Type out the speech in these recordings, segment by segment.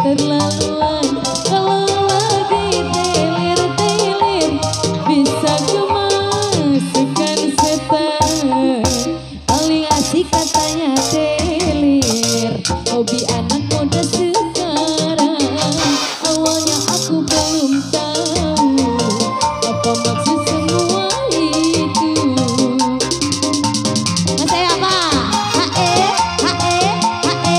keterlaluan kalau lagi teler-teler bisa kemasukan setan. Paling asik katanya teler, hobi anak muda sekarang. Awalnya aku belum tahu apa maksud semua itu. Mas saya apa? Hae, hae, hae.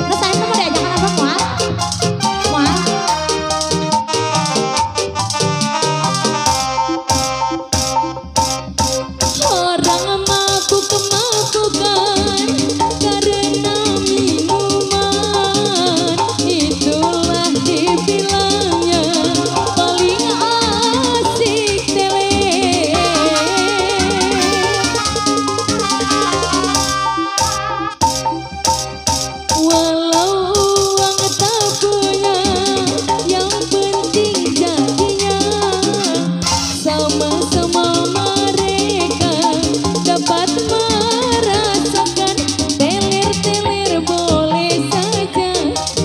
Mas saya semua diajak apa semua? Semua? Orang mabuk-mabukan karena minuman, itulah dibilangnya paling asik teler. Walau uang tak punya, yang penting jadinya sama-sama mereka dapat merasakan teler-teler boleh saja,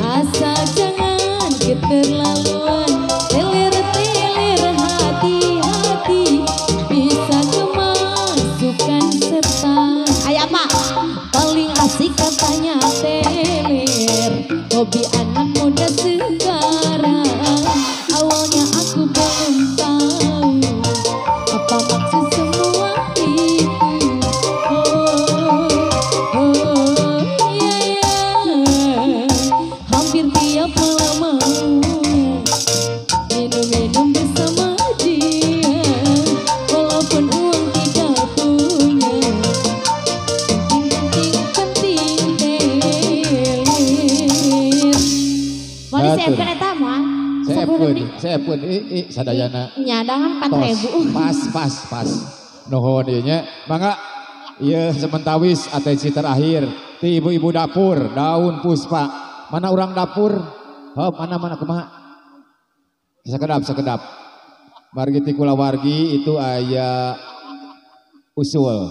asal jangan keterlaluan. Teler-teler hati-hati bisa kemasukan setan. Ayah apa? Paling asik katanya teler, hobi anak muda sekarang. Awalnya aku belum tahu apa maksud semua itu. Yeah. Hampir tiap malam mau minum-minum bersama dia, walaupun uang tidak punya. Penting teler. Wali siapkan eta moal. Saya pun sadayana Nyadangan tos 4.000. pas nuhun ieu nya mangga ieu sementawis atensi terakhir ti ibu-ibu dapur daun puspa. Mana orang dapur? Mana kumaha? Sakedap margi ti kulawargi itu aya usul.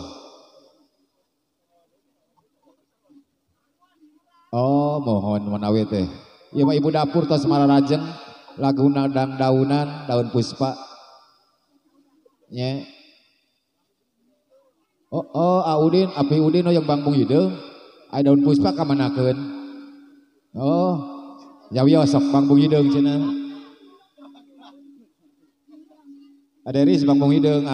Oh mohon manawi teh ieu mah ibu dapur tos mararajeng laguna dan daunan daun puspa nya. Udin api udin yang bangbung hideung aya daun puspa kamanakeun. Yawi sok bangbung hideung cenah aderis bangbung hideung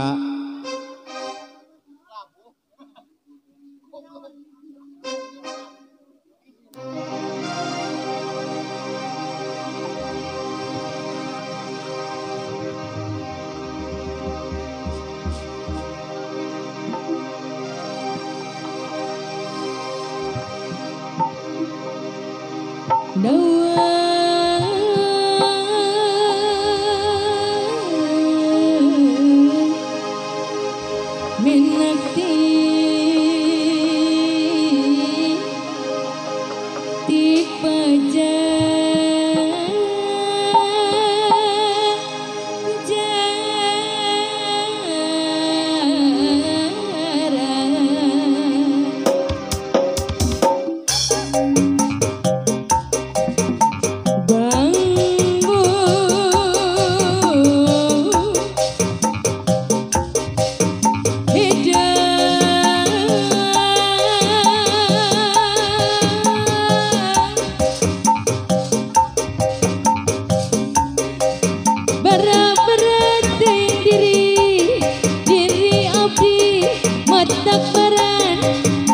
Minakti ti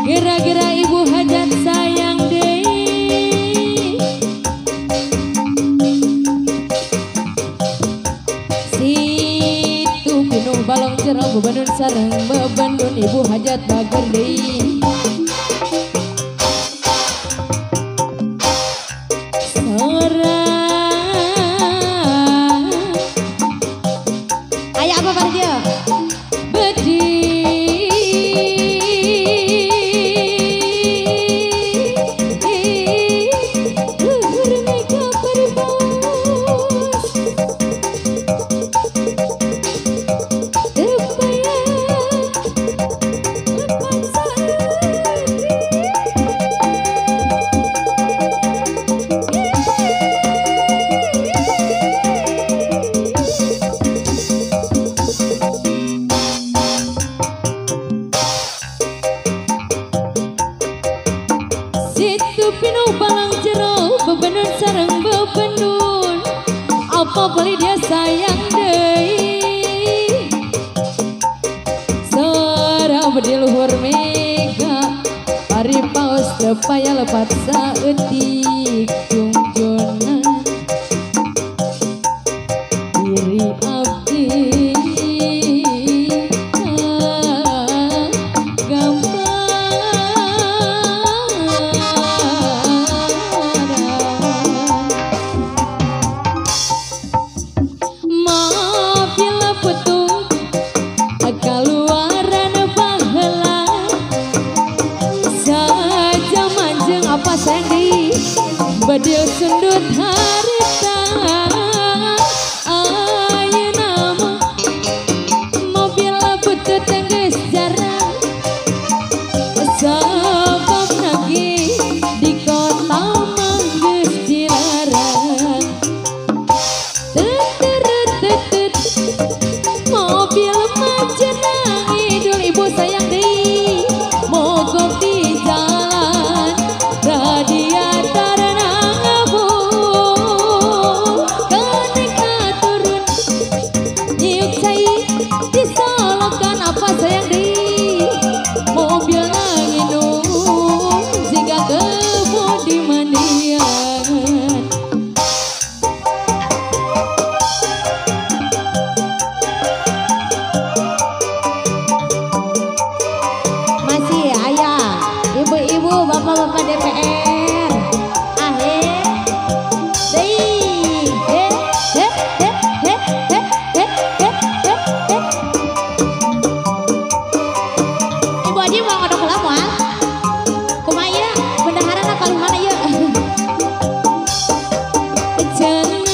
Gara-gara ibu hajat sayang deh. Situ pinuh balong cerah bebanun sareng bebanun ibu hajat bager deh. Ayah apa Parjo? Bedi beli dia sayang deui sareng di luhur mega ari paos teu paya lepat saeutik junjunan diri abdi badil sundut harita ayeuna mah mobil butut geus jarang sabab lagi di kota mah geus dilarang teteret mobil mah cenah idul ibu sayang deui mogok di jalan radiator bapak-bapak DPR akhir Ibu Haji mau ngodok heula moal kumaha ieu bendaharana kaluhana ieu cenah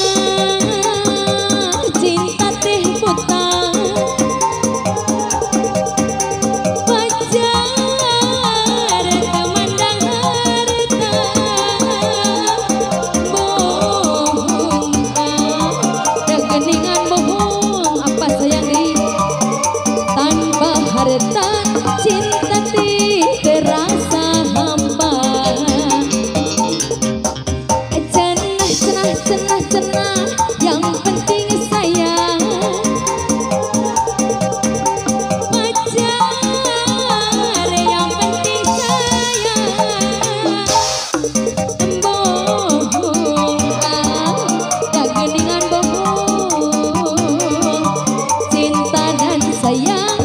cinta teh buta cinta ti terasa hampa cenah yang penting sayang pacar yang penting sayang bohong dah geningan bohong cinta dan sayang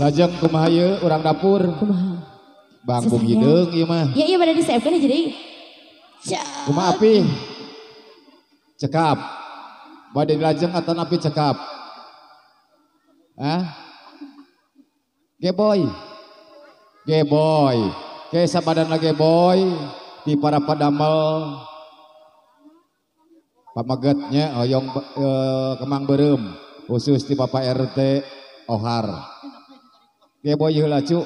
Lajeng kumaha ieu urang dapur? Kumaha? Bang Bung Hideung ieu mah. Ya iya pada di-save-keun jadi. Kumaha api? Cekap. Bade lajeng atan api cekap. Hah? Geboy. Geboy. Ke sabadana geboy di para padamel pamagetnya hoyong kemang beureum khusus di Bapak RT Ohar. Ge boy heula cu